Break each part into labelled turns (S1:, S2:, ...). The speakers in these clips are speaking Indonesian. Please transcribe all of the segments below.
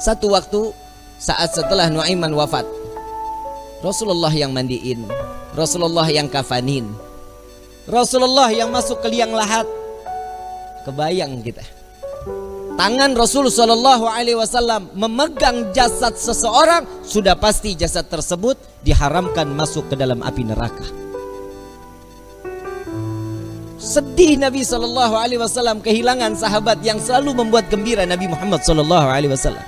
S1: Satu waktu saat setelah Nuaiman wafat, Rasulullah yang mandiin, Rasulullah yang kafanin, Rasulullah yang masuk ke liang lahat. Kebayang kita, tangan Rasul Shallallahu Alaihi Wasallam memegang jasad seseorang, sudah pasti jasad tersebut diharamkan masuk ke dalam api neraka. Sedih Nabi Shallallahu Alaihi Wasallam kehilangan sahabat yang selalu membuat gembira Nabi Muhammad Shallallahu Alaihi Wasallam.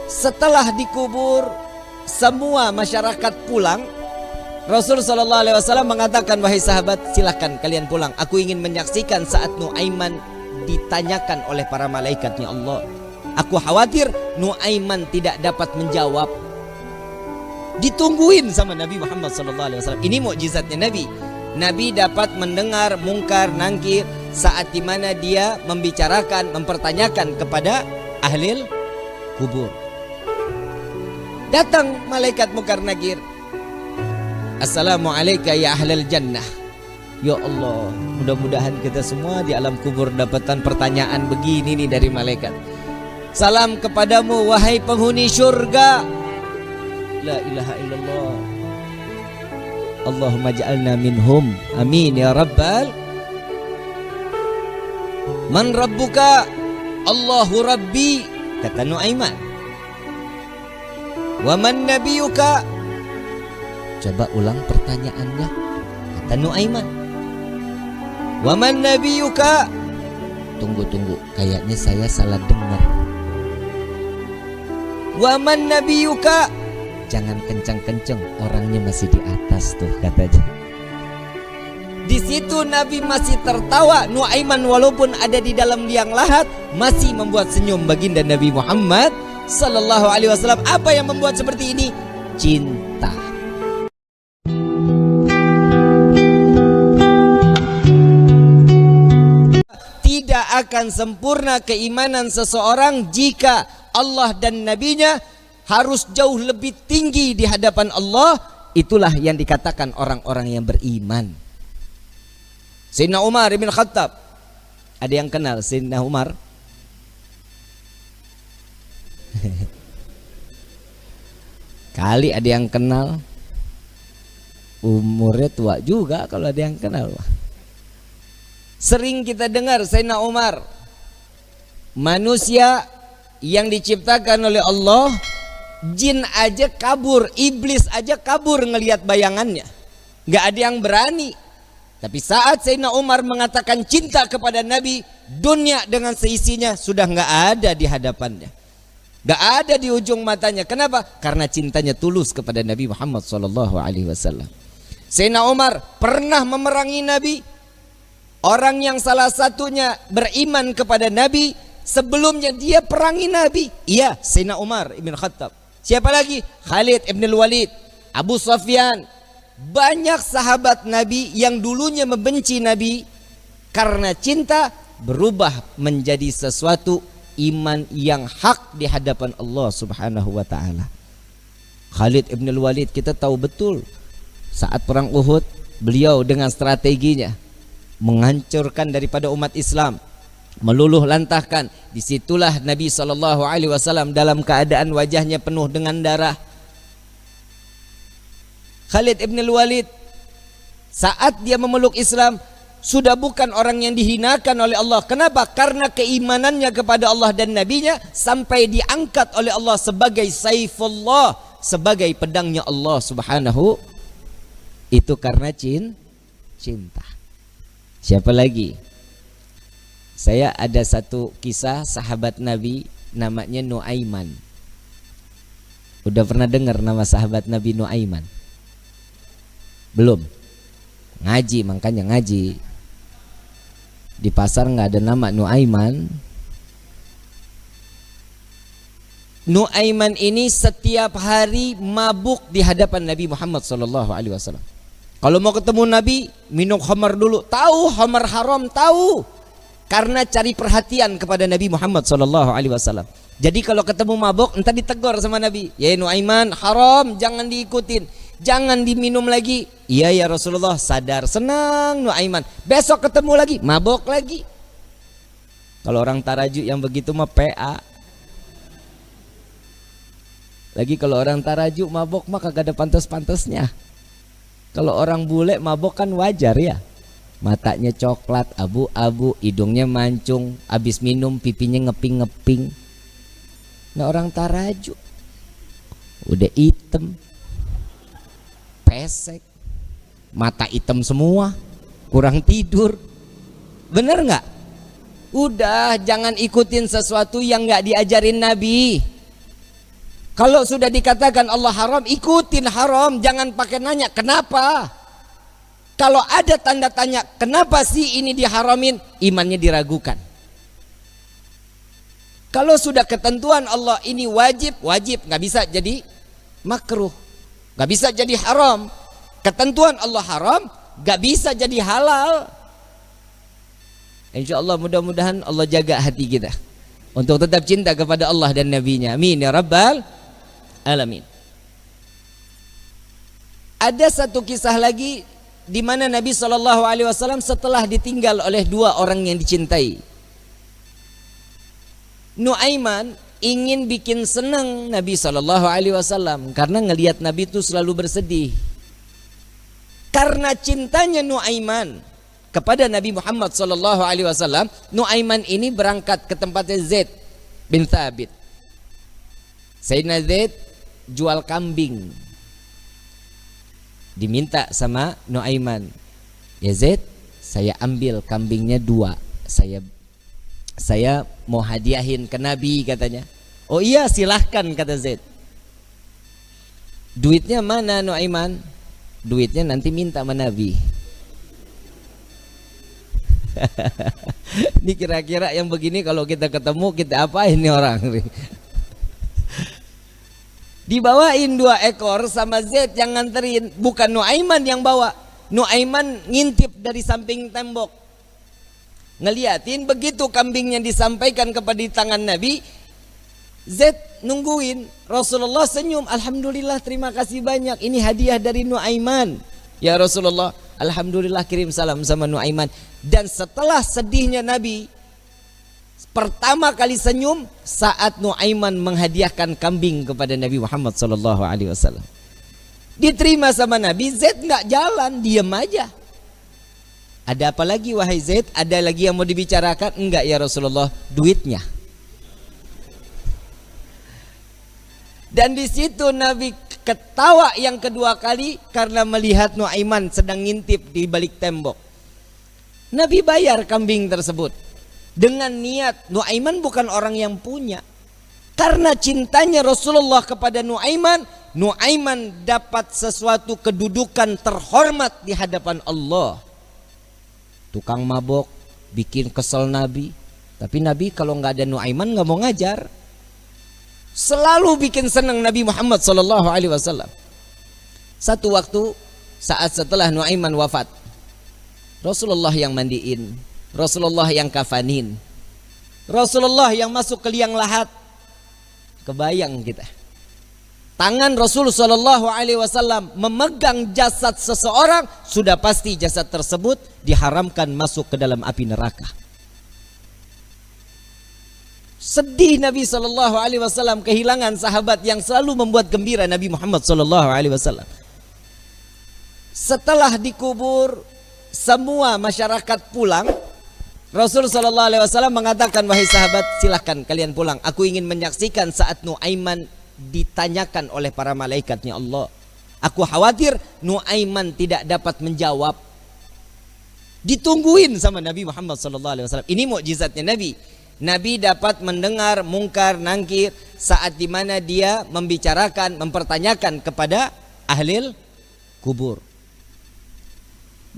S1: Setelah dikubur, semua masyarakat pulang. Rasul Shallallahu Alaihi Wasallam mengatakan, wahai sahabat, silahkan kalian pulang. Aku ingin menyaksikan saat Nuaiman ditanyakan oleh para malaikatnya Allah. Aku khawatir Nuaiman tidak dapat menjawab. Ditungguin sama Nabi Muhammad Shallallahu Alaihi Wasallam. Ini mukjizatnya Nabi. Nabi dapat mendengar mungkar nangkir saat dimana dia membicarakan, mempertanyakan kepada ahli kubur. Datang malaikat mungkar nakir. Assalamualaikum ya ahlal jannah. Ya Allah, mudah-mudahan kita semua di alam kubur dapatkan pertanyaan begini nih dari malaikat. Salam kepadamu wahai penghuni surga. La ilaha illallah. Allahumma ja'alna minhum. Amin ya rabbal. Man rabbuka? Allahu rabbi, kata Nuaiman. Wa man nabiyuka? Coba ulang pertanyaannya, kata Nuaiman. Wa man nabiyuka? Tunggu, kayaknya saya salah dengar. Wa man nabiyuka? Jangan kencang-kencang, orangnya masih di atas tuh, katanya. Di situ Nabi masih tertawa. Nuaiman walaupun ada di dalam liang lahat masih membuat senyum baginda Nabi Muhammad Sallallahu Alaihi Wasallam. Apa yang membuat seperti ini? Cinta. Tidak akan sempurna keimanan seseorang jika Allah dan Nabi-Nya harus jauh lebih tinggi di hadapan Allah. Itulah yang dikatakan orang-orang yang beriman. Sayyidina Umar bin Khattab, ada yang kenal Sayyidina Umar? Kali ada yang kenal. Umurnya tua juga kalau ada yang kenal. Sering kita dengar Sayyidina Umar, manusia yang diciptakan oleh Allah, jin aja kabur, iblis aja kabur ngelihat bayangannya. Gak ada yang berani. Tapi saat Sayyidina Umar mengatakan cinta kepada Nabi, dunia dengan seisinya sudah gak ada di hadapannya, gak ada di ujung matanya. Kenapa? Karena cintanya tulus kepada Nabi Muhammad SAW. Sayyidina Umar pernah memerangi Nabi. Orang yang salah satunya beriman kepada Nabi, sebelumnya dia perangi Nabi. Iya, Sayyidina Umar ibn Khattab. Siapa lagi? Khalid ibn Walid, Abu Sufyan. Banyak sahabat Nabi yang dulunya membenci Nabi, karena cinta berubah menjadi sesuatu iman yang hak di hadapan Allah Subhanahu wa taala. Khalid ibn Walid kita tahu betul, saat perang Uhud beliau dengan strateginya menghancurkan daripada umat Islam, meluluh lantahkan. Disitulah Nabi SAW dalam keadaan wajahnya penuh dengan darah. Khalid ibn Walid saat dia memeluk Islam sudah bukan orang yang dihinakan oleh Allah. Kenapa? Karena keimanannya kepada Allah dan Nabi-Nya sampai diangkat oleh Allah sebagai Saifullah, sebagai pedangnya Allah Subhanahu. Itu karena cinta. Siapa lagi? Saya ada satu kisah sahabat Nabi namanya Nuaiman. Udah pernah dengar nama sahabat Nabi Nuaiman? Belum? Ngaji, makanya ngaji. Di pasar nggak ada nama Nuaiman. Nuaiman ini setiap hari mabuk di hadapan Nabi Muhammad SAW. Kalau mau ketemu Nabi, minum khamar dulu. Tahu khamar haram, tahu. Karena cari perhatian kepada Nabi Muhammad SAW. Jadi kalau ketemu mabuk, entar ditegur sama Nabi. Ya Nuaiman, haram, jangan diikutin, jangan diminum lagi. Iya ya Rasulullah, sadar, senang Nuaiman. Besok ketemu lagi, mabuk lagi. Kalau orang Tarajuk yang begitu mah PA. Lagi kalau orang Tarajuk mabok mah kagak ada pantas-pantasnya. Kalau orang bule mabok kan wajar ya. Matanya coklat, abu-abu, hidungnya mancung, habis minum pipinya ngeping-ngeping. Nah orang Tarajuk udah hitam, pesek, mata hitam semua, kurang tidur. Bener nggak? Udah, jangan ikutin sesuatu yang nggak diajarin Nabi. Kalau sudah dikatakan Allah haram, ikutin haram. Jangan pakai nanya kenapa. Kalau ada tanda tanya kenapa sih ini diharamin, imannya diragukan. Kalau sudah ketentuan Allah ini wajib, nggak bisa jadi makruh, nggak bisa jadi haram. Ketentuan Allah haram, nggak bisa jadi halal. Insya Allah mudah-mudahan Allah jaga hati kita untuk tetap cinta kepada Allah dan Nabi-Nya. Amin ya Rabbal Alamin. Ada satu kisah lagi di mana Nabi SAW setelah ditinggal oleh dua orang yang dicintai. Nuaiman ingin bikin senang Nabi SAW karena ngelihat Nabi itu selalu bersedih. Karena cintanya Nuaiman kepada Nabi Muhammad SAW, Nuaiman ini berangkat ke tempatnya Zaid bin Thabit. Sayyidina Zaid jual kambing, diminta sama Nuaiman, ya Zaid, saya ambil kambingnya 2, saya mau hadiahin ke Nabi katanya. Oh iya silahkan kata Zaid. Duitnya mana Nuaiman? Duitnya nanti minta sama Nabi. Ini kira-kira yang begini kalau kita ketemu kita apain nih orang? Dibawain 2 ekor sama Zaid yang nganterin, bukan Nuaiman yang bawa. Nuaiman ngintip dari samping tembok, ngeliatin. Begitu kambingnya disampaikan kepada di tangan Nabi, Zaid nungguin. Rasulullah senyum, alhamdulillah terima kasih banyak, ini hadiah dari Nuaiman. Ya Rasulullah, alhamdulillah kirim salam sama Nuaiman. Dan setelah sedihnya Nabi, pertama kali senyum saat Nuaiman menghadiahkan kambing kepada Nabi Muhammad SAW. Diterima sama Nabi, Zaid nggak jalan, diam aja. Ada apa lagi wahai Zaid? Ada lagi yang mau dibicarakan? Enggak ya Rasulullah, duitnya. Dan di situ Nabi ketawa yang kedua kali karena melihat Nuaiman sedang ngintip di balik tembok. Nabi bayar kambing tersebut dengan niat Nuaiman bukan orang yang punya. Karena cintanya Rasulullah kepada Nuaiman, Nuaiman dapat sesuatu kedudukan terhormat di hadapan Allah. Tukang mabok bikin kesel Nabi, tapi Nabi kalau nggak ada Nuaiman nggak mau ngajar. Selalu bikin senang Nabi Muhammad SAW. Satu waktu saat setelah Nuaiman wafat, Rasulullah yang mandiin, Rasulullah yang kafanin, Rasulullah yang masuk ke liang lahat. Kebayang kita, tangan Rasul SAW memegang jasad seseorang, sudah pasti jasad tersebut diharamkan masuk ke dalam api neraka. Sedih Nabi SAW kehilangan sahabat yang selalu membuat gembira Nabi Muhammad SAW. Setelah dikubur, semua masyarakat pulang. Rasul SAW mengatakan, wahai sahabat, silahkan kalian pulang. Aku ingin menyaksikan saat Nuaiman ditanyakan oleh para malaikatnya Allah. Aku khawatir Nuaiman tidak dapat menjawab. Ditungguin sama Nabi Muhammad SAW. Ini mukjizatnya Nabi. Nabi dapat mendengar mungkar nangkir saat dimana dia membicarakan, mempertanyakan kepada ahli kubur.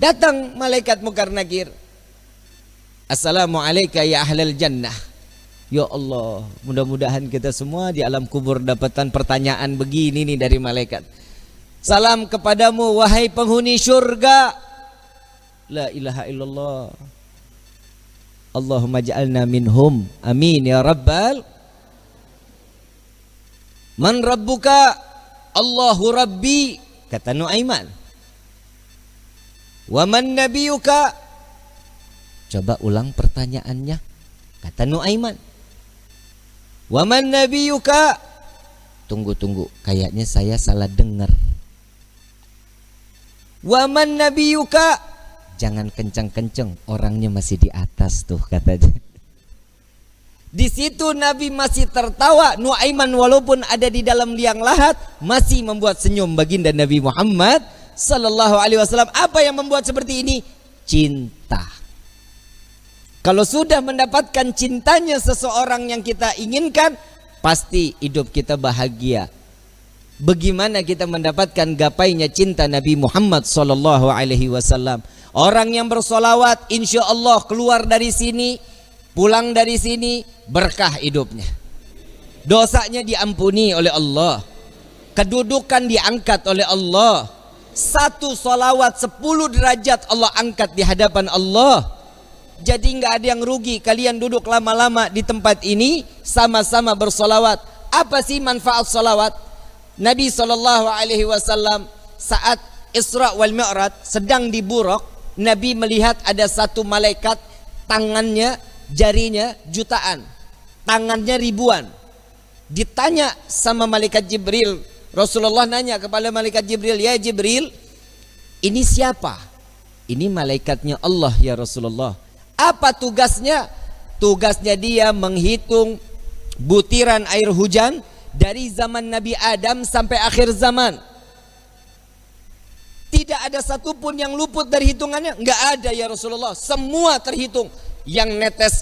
S1: Datang malaikat mungkar nakir. Assalamualaikum ya ahlal jannah. Ya Allah, mudah-mudahan kita semua di alam kubur dapatkan pertanyaan begini nih dari malaikat. Salam kepadamu wahai penghuni syurga. La ilaha illallah. Allahumma ja'alna minhum. Amin ya rabbal. Man rabbuka? Allahu rabbi, kata Nuaiman. Wa man nabiyuka? Coba ulang pertanyaannya, kata Nuaiman. Wa man nabiyuka? tunggu, kayaknya saya salah dengar. Waman nabiyuka, jangan kencang-kencang, orangnya masih di atas tuh katanya. Di situ Nabi masih tertawa. Nuaiman walaupun ada di dalam liang lahat masih membuat senyum baginda Nabi Muhammad sallallahu alaihi wasallam. Apa yang membuat seperti ini? Cinta. Kalau sudah mendapatkan cintanya seseorang yang kita inginkan, pasti hidup kita bahagia. Bagaimana kita mendapatkan gapainya cinta Nabi Muhammad sallallahu alaihi wasallam? Orang yang bersolawat insya Allah keluar dari sini, pulang dari sini berkah hidupnya. Dosanya diampuni oleh Allah. Kedudukan diangkat oleh Allah. Satu solawat 10 derajat Allah angkat di hadapan Allah. Jadi nggak ada yang rugi. Kalian duduk lama-lama di tempat ini sama-sama bersolawat. Apa sih manfaat solawat? Nabi SAW saat Isra wal Mi'raj sedang di Buraq, Nabi melihat ada satu malaikat, tangannya, jarinya jutaan, tangannya ribuan. Ditanya sama malaikat Jibril, Rasulullah nanya kepada malaikat Jibril, ya Jibril, ini siapa? Ini malaikatnya Allah ya Rasulullah. Apa tugasnya? Tugasnya dia menghitung butiran air hujan dari zaman Nabi Adam sampai akhir zaman. Tidak ada satupun yang luput dari hitungannya. Enggak ada ya Rasulullah. Semua terhitung. Yang netes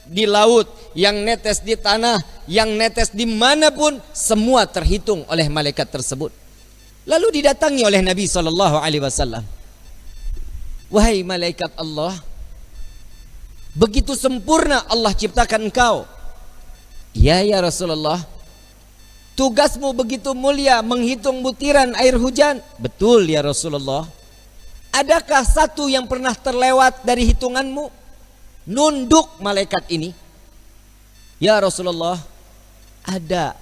S1: di laut, yang netes di tanah, yang netes dimanapun, semua terhitung oleh malaikat tersebut. Lalu didatangi oleh Nabi SAW. Wahai malaikat Allah, begitu sempurna Allah ciptakan engkau. Ya Rasulullah, tugasmu begitu mulia menghitung butiran air hujan. Betul ya Rasulullah. Adakah satu yang pernah terlewat dari hitunganmu? Nunduk malaikat ini. Ya Rasulullah, ada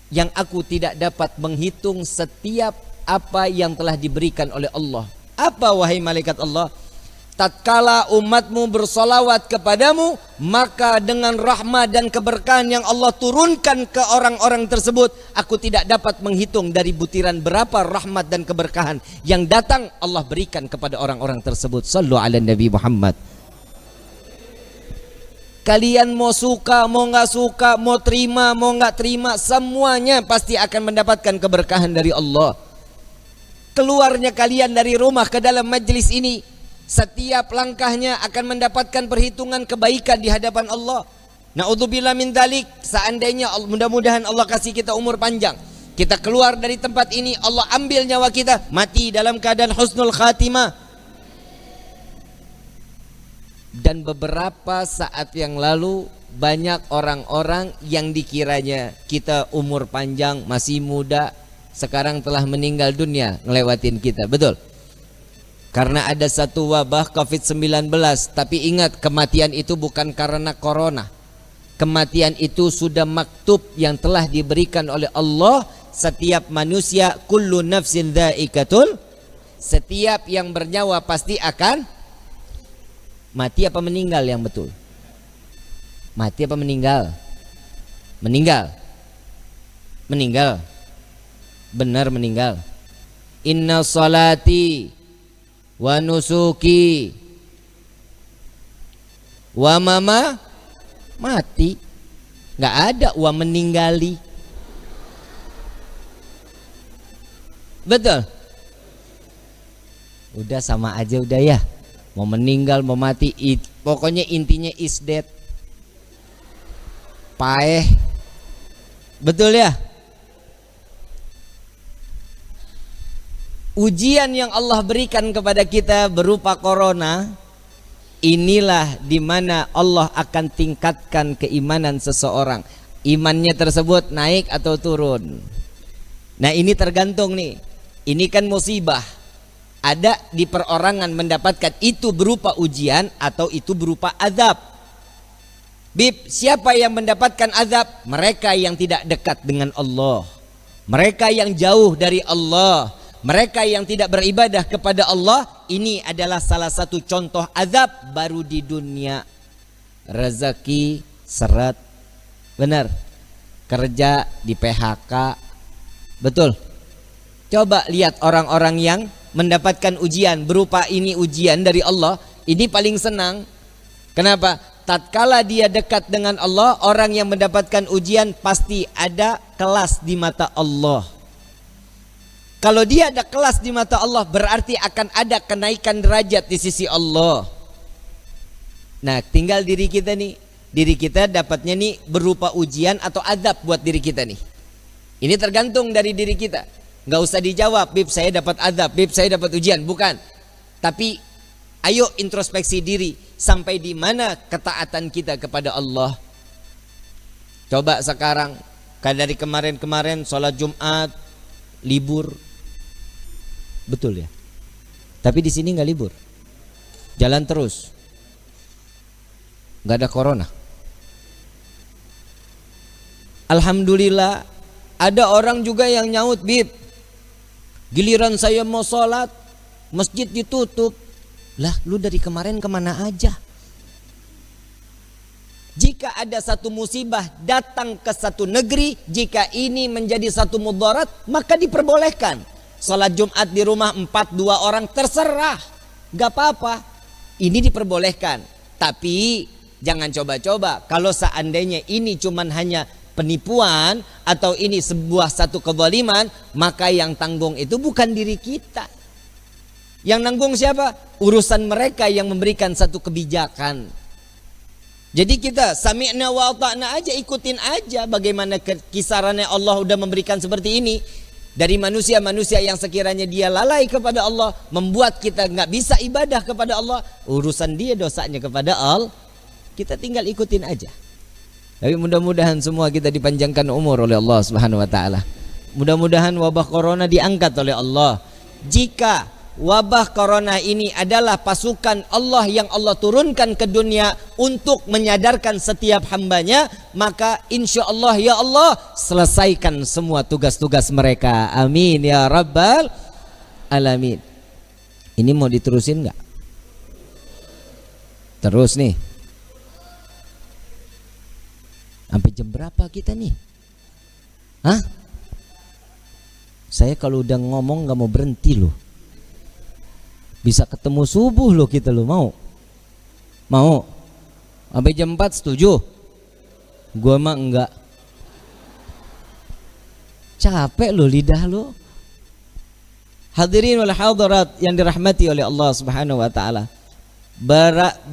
S1: yang aku tidak dapat menghitung setiap apa yang telah diberikan oleh Allah. Apa wahai malaikat Allah? Tatkala umatmu bersolawat kepadamu, maka dengan rahmat dan keberkahan yang Allah turunkan ke orang-orang tersebut, aku tidak dapat menghitung dari butiran berapa rahmat dan keberkahan yang datang Allah berikan kepada orang-orang tersebut. Sallu ala Nabi Muhammad. Kalian mau suka, mau nggak suka, mau terima, mau nggak terima, semuanya pasti akan mendapatkan keberkahan dari Allah. Keluarnya kalian dari rumah ke dalam majlis ini, setiap langkahnya akan mendapatkan perhitungan kebaikan di hadapan Allah. Na'udzubillah min dzalik. Seandainya mudah-mudahan Allah kasih kita umur panjang, kita keluar dari tempat ini, Allah ambil nyawa kita, mati dalam keadaan husnul khatimah. Dan beberapa saat yang lalu banyak orang-orang yang dikiranya kita umur panjang, masih muda, sekarang telah meninggal dunia ngelewatin kita. Betul? Karena ada satu wabah COVID-19. Tapi ingat, kematian itu bukan karena corona. Kematian itu sudah maktub yang telah diberikan oleh Allah. Setiap manusia, kullu nafsin dha'iqatul, setiap yang bernyawa pasti akan mati. Apa meninggal yang betul? Mati apa meninggal? Meninggal. Meninggal. Benar meninggal. Inna salati wa nusuki wa mama mati. Nggak ada wa meninggali. Betul? Udah sama aja udah ya. Mau meninggal, mau mati, pokoknya intinya is dead. Paeh. Betul ya? Ujian yang Allah berikan kepada kita berupa corona, inilah dimana Allah akan tingkatkan keimanan seseorang. Imannya tersebut naik atau turun. Nah ini tergantung nih. Ini kan musibah. Ada di perorangan mendapatkan itu berupa ujian atau itu berupa azab. Bib, siapa yang mendapatkan azab? Mereka yang tidak dekat dengan Allah, mereka yang jauh dari Allah, mereka yang tidak beribadah kepada Allah. Ini adalah salah satu contoh azab baru di dunia. Rezeki seret, benar. Kerja di PHK, Betul. Coba lihat orang-orang yang mendapatkan ujian berupa ini ujian dari Allah, ini paling senang. Kenapa? Tatkala dia dekat dengan Allah, orang yang mendapatkan ujian pasti ada kelas di mata Allah. Kalau dia ada kelas di mata Allah, berarti akan ada kenaikan derajat di sisi Allah. Nah, tinggal diri kita nih. Diri kita dapatnya nih berupa ujian atau azab buat diri kita nih. Ini tergantung dari diri kita. Nggak usah dijawab, Bib saya dapat azab, Bib saya dapat ujian. Bukan. Tapi ayo introspeksi diri. Sampai di mana ketaatan kita kepada Allah. Coba sekarang, kayak dari kemarin-kemarin sholat Jumat libur. Betul ya? Tapi di sini nggak libur. Jalan terus. Nggak ada corona. Alhamdulillah, ada orang juga yang nyaut, Bib, giliran saya mau sholat masjid ditutup. Lah, lu dari kemarin kemana aja? Jika ada satu musibah datang ke satu negeri, jika ini menjadi satu mudarat, maka diperbolehkan sholat Jumat di rumah 4-2 orang, terserah, gak apa-apa. Ini diperbolehkan. Tapi jangan coba-coba. Kalau seandainya ini cuman hanya penipuan atau ini sebuah satu kezaliman, maka yang tanggung itu bukan diri kita. Yang nanggung siapa? Urusan mereka yang memberikan satu kebijakan. Jadi kita sami'na wa ata'na aja, ikutin aja bagaimana kisarannya Allah udah memberikan seperti ini. Dari manusia-manusia yang sekiranya dia lalai kepada Allah, membuat kita nggak bisa ibadah kepada Allah, urusan dia dosanya kepada Allah. Kita tinggal ikutin aja. Tapi mudah-mudahan semua kita dipanjangkan umur oleh Allah Subhanahu wa taala. Mudah-mudahan wabah corona diangkat oleh Allah. Jika wabah corona ini adalah pasukan Allah yang Allah turunkan ke dunia untuk menyadarkan setiap hambanya, maka insya Allah ya Allah selesaikan semua tugas-tugas mereka. Amin ya rabbal alamin. Ini mau diterusin nggak? Terus nih. Sampai jam berapa kita nih? Hah? Saya kalau udah ngomong nggak mau berhenti loh. Bisa ketemu subuh loh kita loh, mau? Mau? Sampai jam 4 setuju? Gua mah enggak. Capek loh lidah lo. Hadirin wal hadirat yang dirahmati oleh Allah Subhanahu wa taala.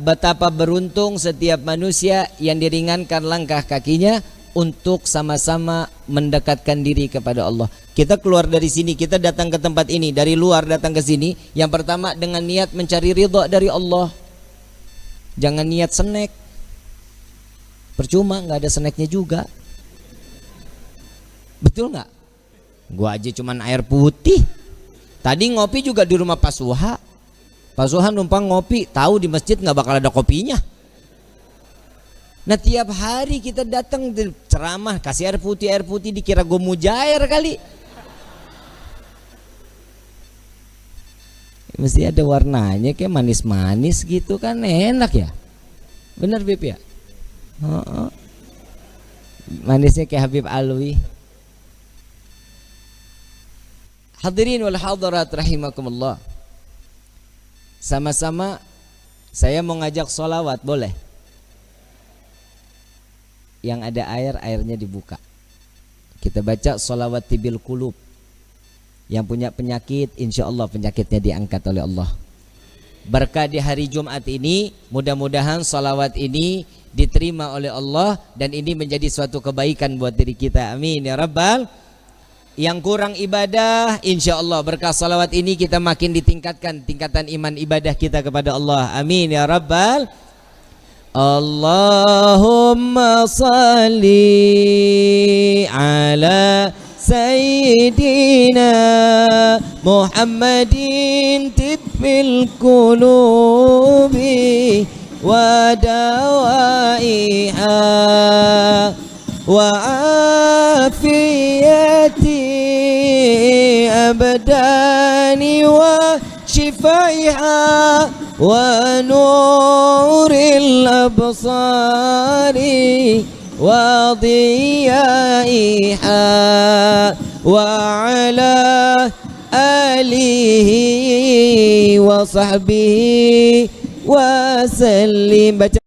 S1: Betapa beruntung setiap manusia yang diringankan langkah kakinya untuk sama-sama mendekatkan diri kepada Allah. Kita keluar dari sini, kita datang ke tempat ini, dari luar datang ke sini, yang pertama dengan niat mencari ridha dari Allah. Jangan niat snack. Percuma, nggak ada snacknya juga. Betul nggak? Gua aja cuman air putih. Tadi ngopi juga di rumah Pak Suha. Pak Suha numpang ngopi, tahu di masjid nggak bakal ada kopinya. Nah tiap hari kita datang ceramah, kasih air putih dikira gue mujair kali. Mesti ada warnanya kayak manis-manis gitu kan, enak ya. Bener Bib ya? Manisnya kayak Habib Alwi. Hadirin wal hadirat rahimakumullah. Sama-sama saya mau ngajak sholawat, boleh? Yang ada air, airnya dibuka. Kita baca sholawat tibil qulub. Yang punya penyakit, insya Allah penyakitnya diangkat oleh Allah. Berkah di hari Jumat ini, mudah-mudahan sholawat ini diterima oleh Allah dan ini menjadi suatu kebaikan buat diri kita. Amin ya rabbal. Yang kurang ibadah, insya Allah berkah salawat ini kita makin ditingkatkan tingkatan iman ibadah kita kepada Allah. Amin ya rabbal. Allahumma salli ala sayyidina Muhammadin tibbil qulubi wa dawaiha wa afiyati abdani wa shifaiha wa nuril absari wa diyaiha wa ala alihi wa sahbihi wa sallim. Baca